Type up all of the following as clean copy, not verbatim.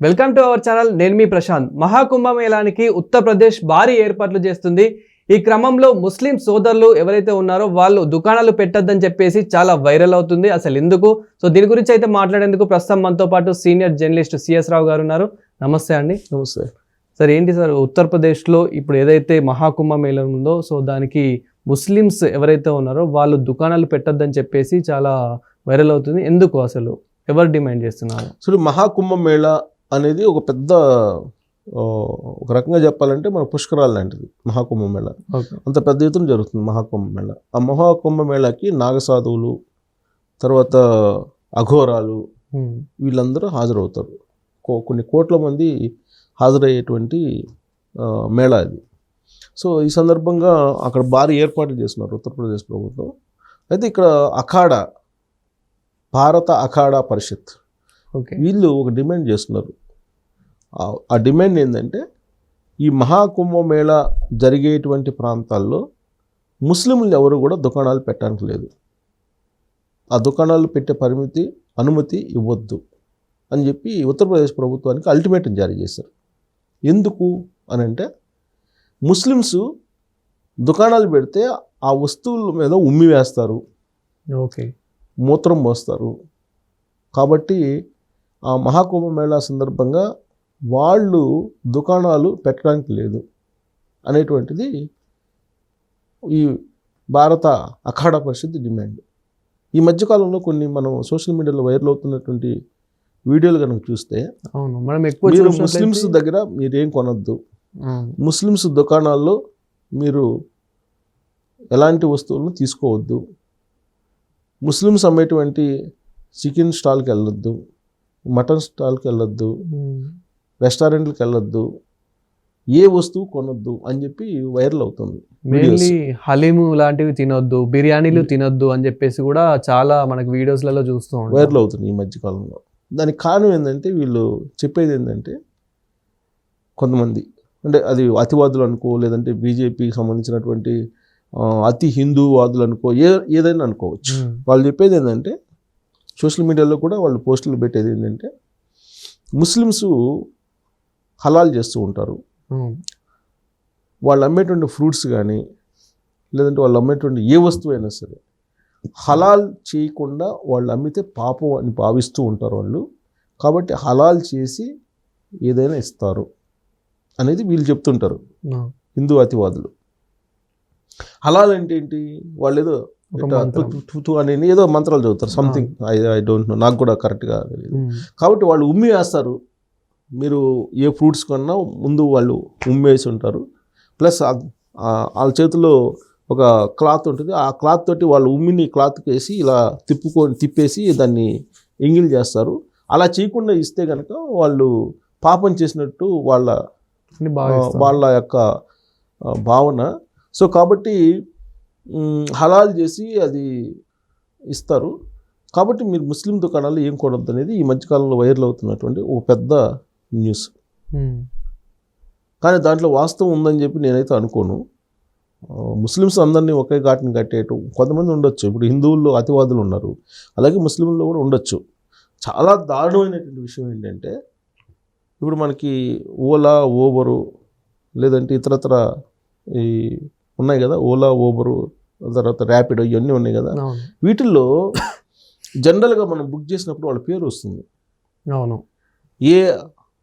Welcome to our channel. నేను మీ ప్రశాంత్. మహాకుంభమేళానికి ఉత్తరప్రదేశ్ భారీ ఏర్పాట్లు చేస్తుంది. ఈ క్రమంలో ముస్లిం సోదరులు ఎవరైతే ఉన్నారో వాళ్ళు దుకాణాలు పెట్టొద్దని చెప్పేసి చాలా వైరల్ అవుతుంది. అసలు ఎందుకు? సో దీని గురించి అయితే మాట్లాడేందుకు ప్రస్తుతం మనతో పాటు సీనియర్ జర్నలిస్ట్ సిఎస్ రావు గారు ఉన్నారు. నమస్తే అండి. నమస్తే సార్. ఏంటి సార్, ఉత్తరప్రదేశ్లో ఇప్పుడు ఏదైతే మహాకుంభమేళా ఉందో సో దానికి ముస్లిమ్స్ ఎవరైతే ఉన్నారో వాళ్ళు దుకాణాలు పెట్టొద్దని చెప్పేసి చాలా వైరల్ అవుతుంది. ఎందుకు? అసలు ఎవరు డిమాండ్ చేస్తున్నారు? అసలు మహాకుంభమేళా అనేది ఒక పెద్ద ఒక రకంగా చెప్పాలంటే మన పుష్కరాలు లాంటిది మహాకుంభమేళా. అంత పెద్ద ఎత్తున జరుగుతుంది మహాకుంభమేళా. ఆ మహాకుంభమేళాకి నాగసాధువులు, తర్వాత అఘోరాలు వీళ్ళందరూ హాజరవుతారు. కొన్ని కోట్ల మంది హాజరయ్యేటువంటి మేళా ఇది. సో ఈ సందర్భంగా అక్కడ భారీ ఏర్పాట్లు చేస్తున్నారు ఉత్తరప్రదేశ్ ప్రభుత్వం. అయితే ఇక్కడ అఖాడా, భారత అఖాడా పరిషత్ వీళ్ళు ఒక డిమాండ్ చేస్తున్నారు. ఆ డిమాండ్ ఏంటంటే ఈ మహాకుంభమేళా జరిగేటువంటి ప్రాంతాల్లో ముస్లింలు ఎవరు కూడా దుకాణాలు పెట్టడానికి లేదు. ఆ దుకాణాలు పెట్టే అనుమతి ఇవ్వద్దు అని చెప్పి ఉత్తరప్రదేశ్ ప్రభుత్వానికి అల్టిమేటం జారీ చేశారు. ఎందుకు అని అంటే ముస్లిమ్స్ దుకాణాలు పెడితే ఆ వస్తువుల మీద ఉమ్మి వేస్తారు, మూత్రం పోస్తారు. కాబట్టి ఆ మహాకుంభమేళా సందర్భంగా వాళ్ళు దుకాణాలు పెట్టడానికి లేదు అనేటువంటిది ఈ భారత అఖాడా పరిషత్ డిమాండ్. ఈ మధ్యకాలంలో కొన్ని మనం సోషల్ మీడియాలో వైరల్ అవుతున్నటువంటి వీడియోలు కనుక చూస్తే, మీరు ముస్లిమ్స్ దగ్గర మీరేం కొనొద్దు, ముస్లిమ్స్ దుకాణాల్లో మీరు ఎలాంటి వస్తువులను తీసుకోవద్దు, ముస్లిమ్స్ అమ్మేటువంటి చికెన్ స్టాల్కి వెళ్ళొద్దు, మటన్ స్టాల్కి వెళ్ళొద్దు, రెస్టారెంట్లకు వెళ్ళొద్దు, ఏ వస్తువు కొనొద్దు అని చెప్పి వైరల్ అవుతుంది. మెయిన్లీ హలీము లాంటివి తినొద్దు, బిర్యానీలు తినొద్దు అని చెప్పేసి కూడా చాలా మనకు వీడియోస్లలో చూస్తూ వైరల్ అవుతుంది ఈ మధ్యకాలంలో. దానికి కారణం ఏంటంటే వీళ్ళు చెప్పేది ఏంటంటే, కొంతమంది అంటే అది అతివాదులు అనుకో, లేదంటే బీజేపీకి సంబంధించినటువంటి అతి హిందూవాదులు అనుకో, ఏదైనా అనుకోవచ్చు. వాళ్ళు చెప్పేది ఏంటంటే, సోషల్ మీడియాలో కూడా వాళ్ళు పోస్టులు పెట్టేది ఏంటంటే, ముస్లిమ్స్ హలాల్ చేస్తూ ఉంటారు. వాళ్ళు అమ్మేటువంటి ఫ్రూట్స్ కానీ, లేదంటే వాళ్ళు అమ్మేటువంటి ఏ వస్తువు అయినా సరే హలాల్ చేయకుండా వాళ్ళు అమ్మితే పాపం అని భావిస్తూ ఉంటారు వాళ్ళు. కాబట్టి హలాల్ చేసి ఏదైనా ఇస్తారు అనేది వీళ్ళు చెప్తుంటారు హిందూ అతివాదులు. హలాల్ అంటే ఏంటి? వాళ్ళు ఏదో అని ఏదో మంత్రాలు చదువుతారు, సంథింగ్ ఐ డోంట్ నో, నాకు కూడా కరెక్ట్గా తెలియదు. కాబట్టి వాళ్ళు ఉమ్మి వేస్తారు. మీరు ఏ ఫ్రూట్స్ కొన్నా ముందు వాళ్ళు ఉమ్మి వేసి ఉంటారు. ప్లస్ వాళ్ళ చేతిలో ఒక క్లాత్ ఉంటుంది. ఆ క్లాత్ తోటి వాళ్ళు ఉమ్మిని క్లాత్కి వేసి ఇలా తిప్పేసి దాన్ని ఎంగిల్ చేస్తారు. అలా చేయకుండా ఇస్తే కనుక వాళ్ళు పాపం చేసినట్టు వాళ్ళ యొక్క భావన. సో కాబట్టి హలాల్ చేసి అది ఇస్తారు. కాబట్టి మీరు ముస్లిం దుకాణాలు ఏం కొనొద్దు అనేది ఈ మధ్యకాలంలో వైరల్ అవుతున్నటువంటి ఒక పెద్ద న్యూస్. కానీ దాంట్లో వాస్తవం ఉందని చెప్పి నేనైతే అనుకోను. ముస్లిమ్స్ అందరినీ ఒకే ఘాటిని కట్టేయటం కొంతమంది ఉండొచ్చు. ఇప్పుడు హిందువుల్లో అతివాదులు ఉన్నారు, అలాగే ముస్లింల్లో కూడా ఉండొచ్చు. చాలా దారుణమైనటువంటి విషయం ఏంటంటే, ఇప్పుడు మనకి ఓలా, ఓబరు, లేదంటే ఇతరత్ర ఈ ఉన్నాయి కదా, ఓలా, ఓబరు, తర్వాత ర్యాపిడో, ఇవన్నీ ఉన్నాయి కదా. వీటిల్లో జనరల్గా మనం బుక్ చేసినప్పుడు వాళ్ళ పేరు వస్తుంది. అవును. ఏ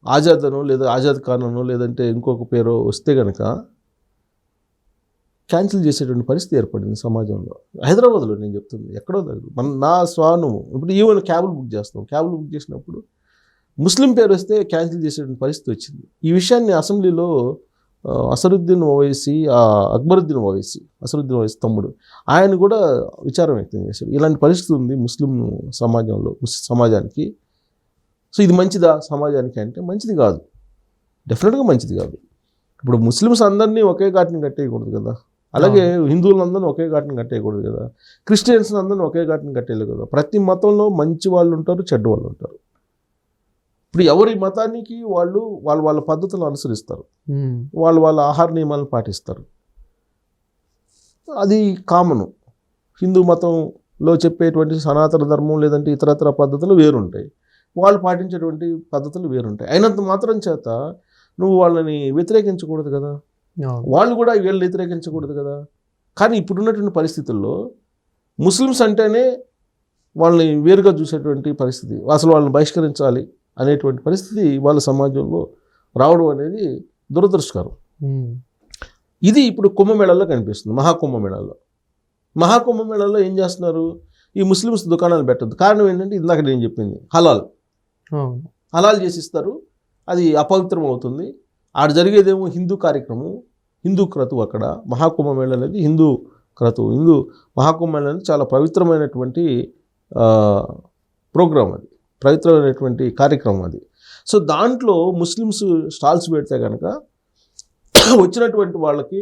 ఆజాద్ అనో, లేదా ఆజాద్ ఖాన్ అనో, లేదంటే ఇంకొక పేరు వస్తే కనుక క్యాన్సిల్ చేసేటువంటి పరిస్థితి ఏర్పడింది సమాజంలో. హైదరాబాద్లో నేను చెప్తుంది, ఎక్కడో నా స్వానుభవం. ఇప్పుడు ఈవెన్ క్యాబులు బుక్ చేస్తాం, క్యాబులు బుక్ చేసినప్పుడు ముస్లిం పేరు వస్తే క్యాన్సిల్ చేసేటువంటి పరిస్థితి వచ్చింది. ఈ విషయాన్ని అసెంబ్లీలో అసరుద్దీన్ ఓవైసీ, అక్బరుద్దీన్ ఓవైసీ, అసరుద్దీన్ ఓవైసీ తమ్ముడు, ఆయన కూడా విచారం వ్యక్తం చేశాడు. ఇలాంటి పరిస్థితి ఉంది ముస్లిం సమాజంలో, ముస్లిం సమాజానికి. సో ఇది మంచిదా సమాజానికి అంటే మంచిది కాదు, డెఫినెట్గా మంచిది కాదు. ఇప్పుడు ముస్లిమ్స్ అందరినీ ఒకే ఘాటిని కట్టేయకూడదు కదా, అలాగే హిందువులందరినీ ఒకే ఘాటిని కట్టేయకూడదు కదా, క్రిస్టియన్స్ అందరినీ ఒకే ఘాటిని కట్టేయలేదు కదా. ప్రతి మతంలో మంచి వాళ్ళు ఉంటారు, చెడ్డ వాళ్ళు ఉంటారు. ఇప్పుడు ఎవరి మతానికి వాళ్ళ పద్ధతులు అనుసరిస్తారు, వాళ్ళ ఆహార నియమాలను పాటిస్తారు. అది కామను. హిందూ మతంలో చెప్పేటువంటి సనాతన ధర్మం లేదంటే ఇతరత్ర పద్ధతులు వేరుంటాయి. వాళ్ళు పాటించేటువంటి పద్ధతులు వేరుంటాయి. అయినంత మాత్రం చేత నువ్వు వాళ్ళని వ్యతిరేకించకూడదు కదా, వాళ్ళు కూడా వీళ్ళని వ్యతిరేకించకూడదు కదా. కానీ ఇప్పుడున్నటువంటి పరిస్థితుల్లో ముస్లిమ్స్ అంటేనే వాళ్ళని వేరుగా చూసేటువంటి పరిస్థితి, అసలు వాళ్ళని బహిష్కరించాలి అనేటువంటి పరిస్థితి వాళ్ళ సమాజంలో రావడం అనేది దురదృష్టకరం. ఇది ఇప్పుడు కుంభమేళాలో కనిపిస్తుంది. మహాకుంభమేళాలో ఏం చేస్తున్నారు, ఈ ముస్లిమ్స్ దుకాణాలు పెట్టద్దు. కారణం ఏంటంటే ఇందాక నేను చెప్పింది, హలాల్ చేసిస్తారు, అది అపవిత్రం అవుతుంది. ఆడ జరిగేదేమో హిందూ కార్యక్రమం, హిందూ క్రతువు. అక్కడ మహాకుంభమేళ అనేది హిందూ క్రతువు. మహాకుంభమేళ అనేది చాలా పవిత్రమైనటువంటి ప్రోగ్రాం, అది పవిత్రమైనటువంటి కార్యక్రమం అది. సో దాంట్లో ముస్లిమ్స్ స్టాల్స్ పెడితే కనుక వచ్చినటువంటి వాళ్ళకి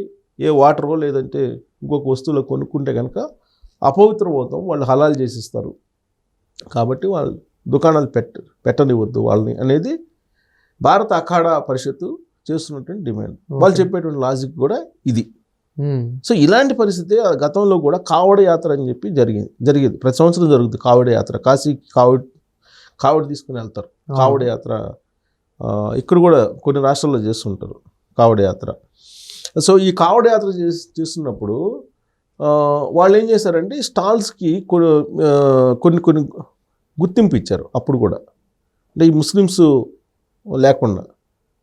ఏ వాటరో లేదంటే ఇంకొక వస్తువులు కొనుక్కుంటే కనుక అపవిత్రం అవుతాం, వాళ్ళు హలాల్ చేసిస్తారు. కాబట్టి వాళ్ళు దుకాణాలు పెట్టనివ్వద్దు వాళ్ళని అనేది భారత అఖాడా పరిషత్తు చేస్తున్నటువంటి డిమాండ్. వాళ్ళు చెప్పేటువంటి లాజిక్ కూడా ఇది. సో ఇలాంటి పరిస్థితి గతంలో కూడా కావడ యాత్ర అని చెప్పి జరిగేది. ప్రతి సంవత్సరం జరుగుతుంది కావడ యాత్ర. కాశీకి కావడ తీసుకుని వెళ్తారు. కావడ యాత్ర ఇక్కడ కూడా కొన్ని రాష్ట్రాల్లో చేస్తుంటారు కావడ యాత్ర. సో ఈ కావడ యాత్ర చేస్తున్నప్పుడు వాళ్ళు ఏం చేశారంటే స్టాల్స్కి కొన్ని గుర్తింపు ఇచ్చారు. అప్పుడు కూడా అంటే ఈ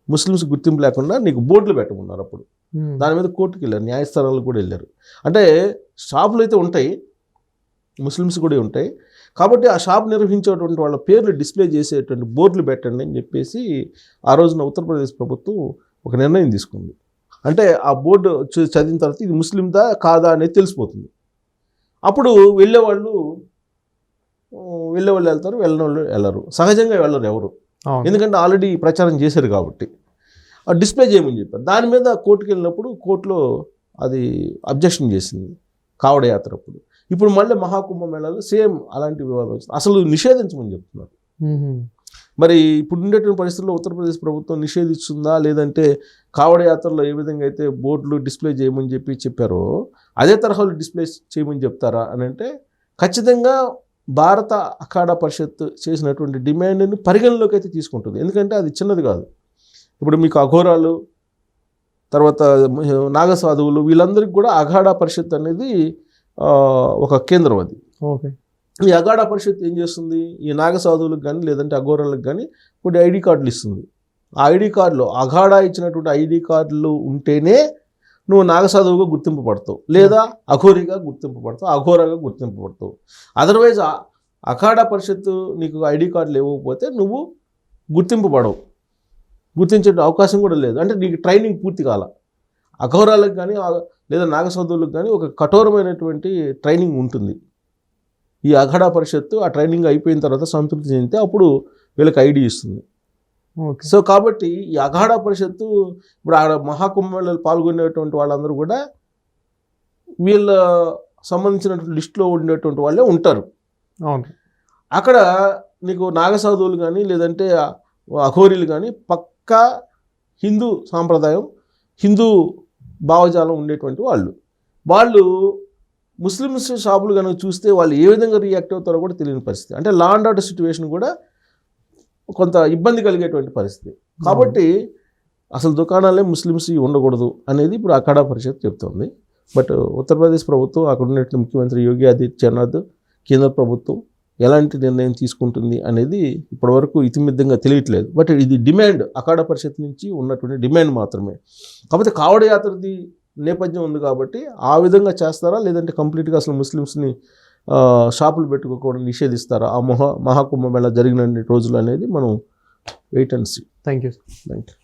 ముస్లిమ్స్ గుర్తింపు లేకుండా నీకు బోర్డులు పెట్టమన్నారు. అప్పుడు దాని మీద కోర్టుకు వెళ్ళారు, న్యాయస్థానాలకు కూడా వెళ్ళారు. అంటే షాపులు అయితే ఉంటాయి, ముస్లిమ్స్ కూడా ఉంటాయి, కాబట్టి ఆ షాప్ నిర్వహించేటువంటి వాళ్ళ పేర్లు డిస్ప్లే చేసేటువంటి బోర్డులు పెట్టండి అని చెప్పేసి ఆ రోజున ఉత్తరప్రదేశ్ ప్రభుత్వం ఒక నిర్ణయం తీసుకుంది. అంటే ఆ బోర్డు చదివిన తర్వాత ఇది ముస్లిందా కాదా అనేది తెలిసిపోతుంది. అప్పుడు వెళ్ళేవాళ్ళు వెళ్తారు, వెళ్ళని వాళ్ళు వెళ్ళరు. సహజంగా వెళ్ళరు ఎవరు, ఎందుకంటే ఆల్రెడీ ప్రచారం చేశారు కాబట్టి. డిస్ప్లే చేయమని చెప్పారు. దాని మీద కోర్టుకు వెళ్ళినప్పుడు కోర్టులో అది అబ్జెక్షన్ చేసింది కావడ యాత్ర అప్పుడు. ఇప్పుడు మళ్ళీ మహాకుంభమేళాలో సేమ్ అలాంటి వివాదం వచ్చింది. అసలు నిషేధించమని చెప్తున్నారు. మరి ఇప్పుడు ఉండేటువంటి పరిస్థితుల్లో ఉత్తరప్రదేశ్ ప్రభుత్వం నిషేధిస్తుందా, లేదంటే కావడ యాత్రలో ఏ విధంగా అయితే బోర్డులు డిస్ప్లే చేయమని చెప్పారో అదే తరహాలో డిస్ప్లే చేయమని చెప్తారా అని అంటే ఖచ్చితంగా భారత అఖాడా పరిషత్ చేసినటువంటి డిమాండ్ని పరిగణలోకి అయితే తీసుకుంటుంది. ఎందుకంటే అది చిన్నది కాదు. ఇప్పుడు మీకు అఘోరాలు, తర్వాత నాగసాధువులు, వీళ్ళందరికీ కూడా అఖాడా పరిషత్ అనేది ఒక కేంద్రం. అది ఈ అఖాడా పరిషత్ ఏం చేస్తుంది, ఈ నాగసాధువులకు కానీ లేదంటే అఘోరాలకు కానీ కొన్ని ఐడి కార్డులు ఇస్తుంది. ఆ ఐడి కార్డులో అఖాడా ఇచ్చినటువంటి ఐడి కార్డులు ఉంటేనే నువ్వు నాగసాధువుగా గుర్తింపు పడతావు, లేదా అఘోరిగా గుర్తింపు పడతావు, అఘోరాగా గుర్తింపు పడతావు. అదర్వైజ్ అఖాడా పరిషత్తు నీకు ఐడి కార్డులు ఇవ్వకపోతే నువ్వు గుర్తింపు పడవు, గుర్తించే అవకాశం కూడా లేదు. అంటే నీకు ట్రైనింగ్ పూర్తి కాల. అఘోరాలకు కానీ లేదా నాగసాధువులకు కానీ ఒక కఠోరమైనటువంటి ట్రైనింగ్ ఉంటుంది. ఈ అఖాడా పరిషత్తు ఆ ట్రైనింగ్ అయిపోయిన తర్వాత సంతృప్తి చెందితే అప్పుడు వీళ్ళకి ఐడి ఇస్తుంది. సో కాబట్టి ఈ అఖాడా పరిషత్తు ఇప్పుడు ఆడ మహాకుంభమేళాలో పాల్గొనేటువంటి వాళ్ళందరూ కూడా వీళ్ళ సంబంధించినటువంటి లిస్టులో ఉండేటువంటి వాళ్ళే ఉంటారు. అక్కడ నీకు నాగసాధువులు కానీ లేదంటే అఘోరీలు కానీ పక్కా హిందూ సాంప్రదాయం, హిందూ భావజాలం ఉండేటువంటి వాళ్ళు ముస్లిమ్స్ షాపులు కనుక చూస్తే వాళ్ళు ఏ విధంగా రియాక్ట్ అవుతారో కూడా తెలియని పరిస్థితి. అంటే లా అండ్ ఆర్డర్ సిచ్యువేషన్ కూడా కొంత ఇబ్బంది కలిగేటువంటి పరిస్థితి. కాబట్టి అసలు దుకాణాలే ముస్లిమ్స్ ఉండకూడదు అనేది ఇప్పుడు అఖాడా పరిషత్ చెప్తుంది. బట్ ఉత్తరప్రదేశ్ ప్రభుత్వం, అక్కడ ఉన్నటువంటి ముఖ్యమంత్రి యోగి ఆదిత్యనాథ్, కేంద్ర ప్రభుత్వం ఎలాంటి నిర్ణయం తీసుకుంటుంది అనేది ఇప్పటివరకు ఇతిమిద్దంగా తెలియట్లేదు. బట్ ఇది డిమాండ్, అఖాడా పరిషత్ నుంచి ఉన్నటువంటి డిమాండ్ మాత్రమే. కాకపోతే కావడ యాత్రది నేపథ్యం ఉంది కాబట్టి ఆ విధంగా చేస్తారా, లేదంటే కంప్లీట్గా అసలు ముస్లిమ్స్ని షాపులు పెట్టుకోకుండా నిషేధిస్తారా ఆ మహాకుంభమేళా జరిగిన రోజులు అనేది మనం wait and see. Thank you.